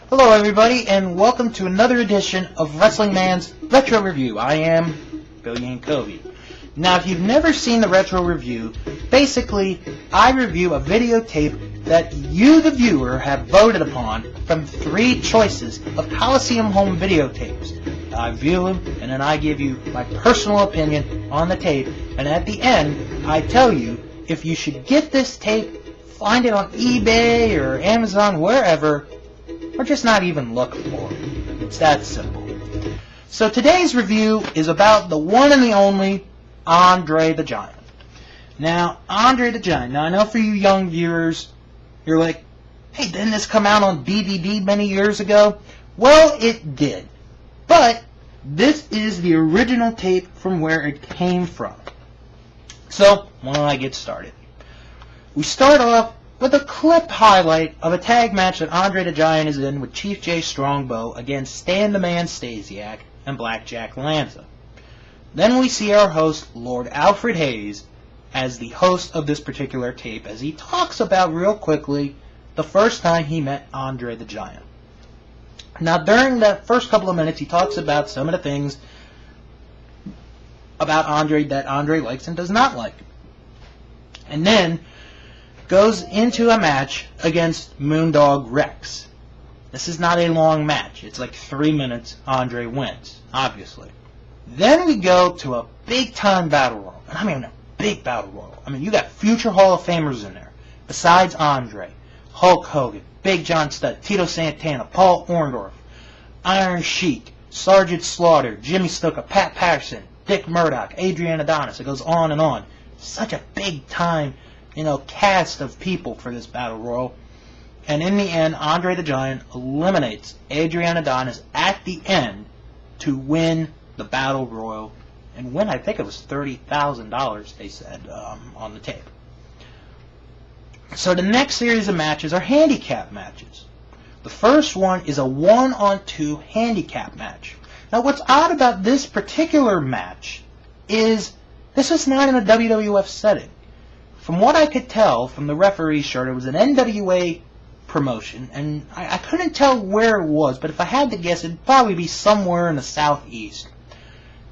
Hello everybody, and welcome to another edition of Wrestling Man's Retro Review. I am Billy Yankovi. Now, if you've never seen the Retro Review, basically, I review a videotape that you, the viewer, have voted upon from 3 choices of Coliseum home videotapes. I view them, and then I give you my personal opinion on the tape, and at the end, I tell you if you should get this tape, find it on eBay or Amazon, wherever, or just not even look for it. It's that simple. So today's review is about the one and the only Andre the Giant. Now, Andre the Giant. Now, I know for you young viewers, you're like, hey, didn't this come out on DVD many years ago? Well, it did. But this is the original tape from where it came from. So, why don't I get started? We start off with a clip highlight of a tag match that Andre the Giant is in with Chief Jay Strongbow against Stan the Man Stasiak and Blackjack Lanza. Then we see our host, Lord Alfred Hayes, as the host of this particular tape, as he talks about, real quickly, the first time he met Andre the Giant. Now, during that first couple of minutes, he talks about some of the things about Andre that Andre likes and does not like. And then goes into a match against Moondog Rex. This is not a long match. It's like 3 minutes. Andre wins, obviously. Then we go to a big-time battle royal. And I mean a big battle royal. I mean, you got future Hall of Famers in there. Besides Andre, Hulk Hogan, Big John Studd, Tito Santana, Paul Orndorff, Iron Sheik, Sergeant Slaughter, Jimmy Snuka, Pat Patterson, Dick Murdoch, Adrian Adonis. It goes on and on. Such a big-time, cast of people for this battle royal. And in the end, Andre the Giant eliminates Adrian Adonis at the end to win the battle royal and win, I think it was $30,000, they said, on the tape. So the next series of matches are handicap matches. The first one is a 1-on-2 handicap match. Now, what's odd about this particular match is this is not in a WWF setting. From what I could tell from the referee's shirt, it was an NWA promotion, and I couldn't tell where it was, but if I had to guess, it'd probably be somewhere in the southeast.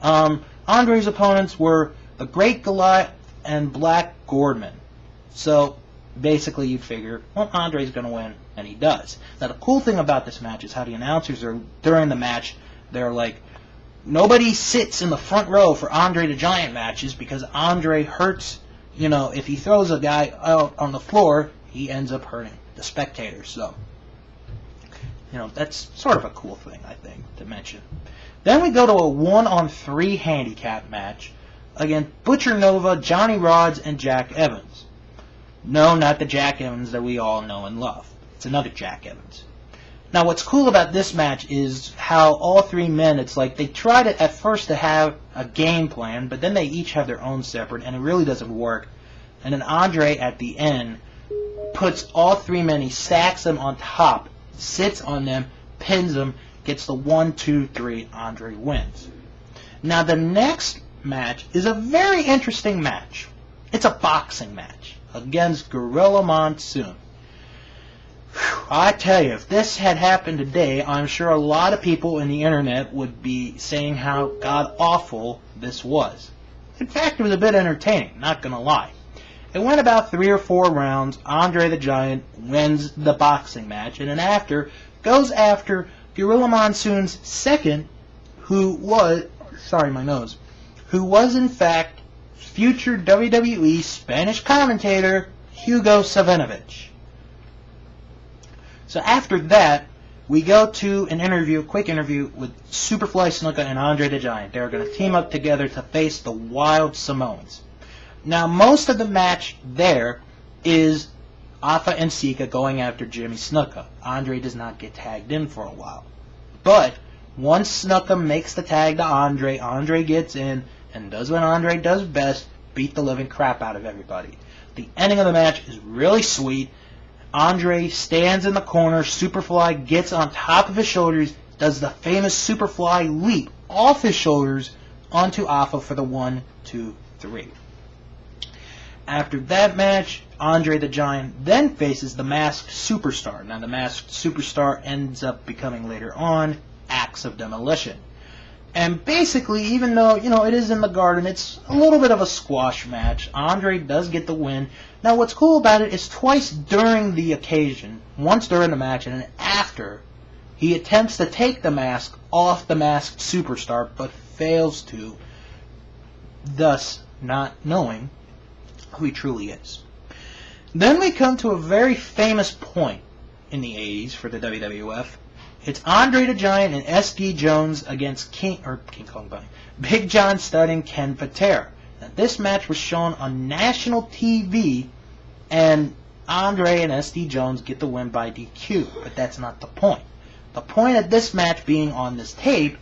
Andre's opponents were the Great Goliath and Black Gordman. So, basically, you figure, well, Andre's going to win, and he does. Now, the cool thing about this match is how the announcers are, during the match, they're like, nobody sits in the front row for Andre the Giant matches because Andre hurts. If he throws a guy out on the floor, he ends up hurting the spectators. So, that's sort of a cool thing, I think, to mention. Then we go to a 1-on-3 handicap match against Butcher Nova, Johnny Rods, and Jack Evans. No, not the Jack Evans that we all know and love. It's another Jack Evans. Now, what's cool about this match is how all 3 men, it's like they try to, at first, to have a game plan, but then they each have their own separate, and it really doesn't work. And then Andre, at the end, puts all 3 men, he stacks them on top, sits on them, pins them, gets the 1, 2, 3, Andre wins. Now, the next match is a very interesting match. It's a boxing match against Gorilla Monsoon. I tell you, if this had happened today, I'm sure a lot of people in the internet would be saying how god-awful this was. In fact, it was a bit entertaining, not gonna lie. It went about 3 or 4 rounds. Andre the Giant wins the boxing match, and then goes after Gorilla Monsoon's second, who was in fact future WWE Spanish commentator Hugo Savinovich. So after that, we go to a quick interview with Superfly Snuka and Andre the Giant. They're going to team up together to face the Wild Samoans. Now, most of the match there is Afa and Sika going after Jimmy Snuka. Andre does not get tagged in for a while. But once Snuka makes the tag to Andre, Andre gets in and does what Andre does best, beat the living crap out of everybody. The ending of the match is really sweet. Andre stands in the corner, Superfly gets on top of his shoulders, does the famous Superfly leap off his shoulders onto Afa for the 1, 2, 3. After that match, Andre the Giant then faces the Masked Superstar. Now, the Masked Superstar ends up becoming later on Axe of Demolition. And basically, even though, it is in the Garden, it's a little bit of a squash match. Andre does get the win. Now, what's cool about it is twice during the occasion, once during the match and then after, he attempts to take the mask off the Masked Superstar, but fails to, thus not knowing who he truly is. Then we come to a very famous point in the 80s for the WWF. It's Andre the Giant and S.D. Jones against King Kong Bunny, Big John Studd and Ken Patera. Now, this match was shown on national TV, and Andre and S.D. Jones get the win by DQ, but that's not the point. The point of this match being on this tape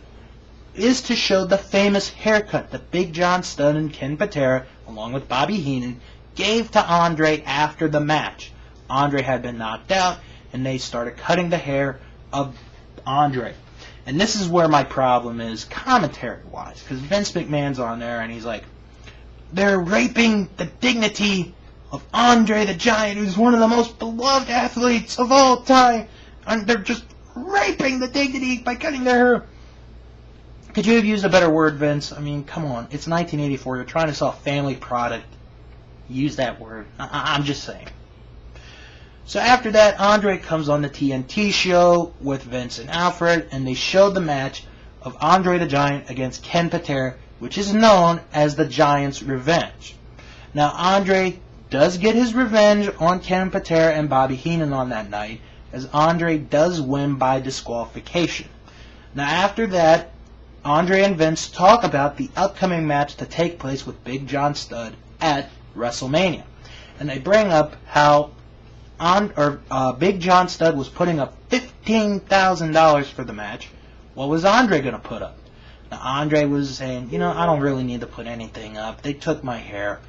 is to show the famous haircut that Big John Studd and Ken Patera, along with Bobby Heenan, gave to Andre after the match. Andre had been knocked out, and they started cutting the hair of Andre. And this is where my problem is commentary-wise, because Vince McMahon's on there, and he's like, they're raping the dignity of Andre the Giant, who's one of the most beloved athletes of all time, and they're just raping the dignity by cutting their hair. Could you have used a better word, Vince? I mean, come on. It's 1984. You're trying to sell a family product. Use that word. I'm just saying. So after that, Andre comes on the TNT show with Vince and Alfred, and they showed the match of Andre the Giant against Ken Patera, which is known as the Giant's Revenge. Now, Andre does get his revenge on Ken Patera and Bobby Heenan on that night, as Andre does win by disqualification. Now, after that, Andre and Vince talk about the upcoming match to take place with Big John Studd at WrestleMania. And they bring up how Big John Studd was putting up $15,000 for the match. What was Andre going to put up? Now, Andre was saying, I don't really need to put anything up. They took my hair.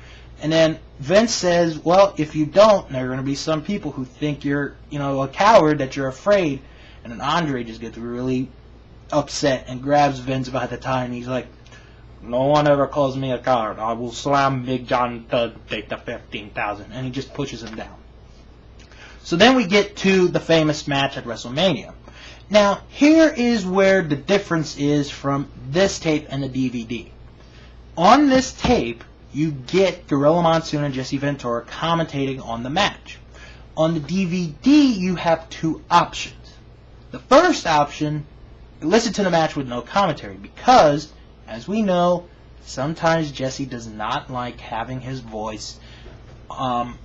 And then Vince says, well, if you don't, there are going to be some people who think you're, a coward, that you're afraid. And then Andre just gets really upset and grabs Vince by the tie, and he's like, no one ever calls me a coward. I will slam Big John Studd, take the $15,000. And he just pushes him down. So then we get to the famous match at WrestleMania. Now, here is where the difference is from this tape and the DVD. On this tape, you get Gorilla Monsoon and Jesse Ventura commentating on the match. On the DVD, you have two options. The first option, listen to the match with no commentary, because, as we know, sometimes Jesse does not like having his voice on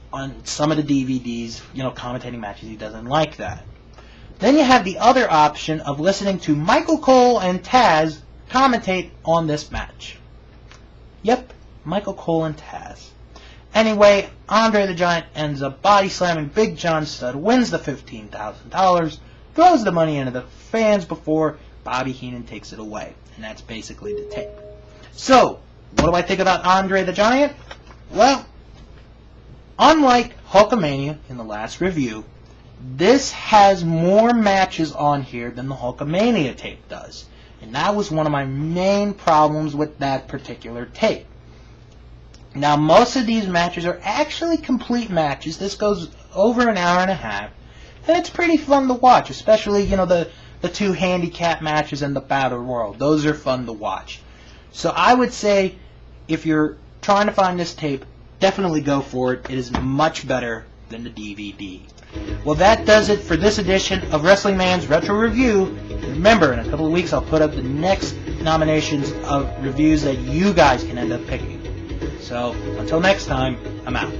some of the DVDs, commentating matches. He doesn't like that. Then you have the other option of listening to Michael Cole and Taz commentate on this match. Yep, Michael Cole and Taz. Anyway, Andre the Giant ends up body slamming Big John Studd, wins the $15,000, throws the money into the fans before Bobby Heenan takes it away. And that's basically the tape. So, what do I think about Andre the Giant? Well, unlike Hulkamania in the last review, this has more matches on here than the Hulkamania tape does. And that was one of my main problems with that particular tape. Now, most of these matches are actually complete matches. This goes over an hour and a half. And it's pretty fun to watch, especially, the two handicap matches and the Battle Royal. Those are fun to watch. So I would say, if you're trying to find this tape, definitely go for it. It is much better than the DVD. Well, that does it for this edition of Wrestling Man's Retro Review. Remember, in a couple of weeks, I'll put up the next nominations of reviews that you guys can end up picking. So, until next time, I'm out.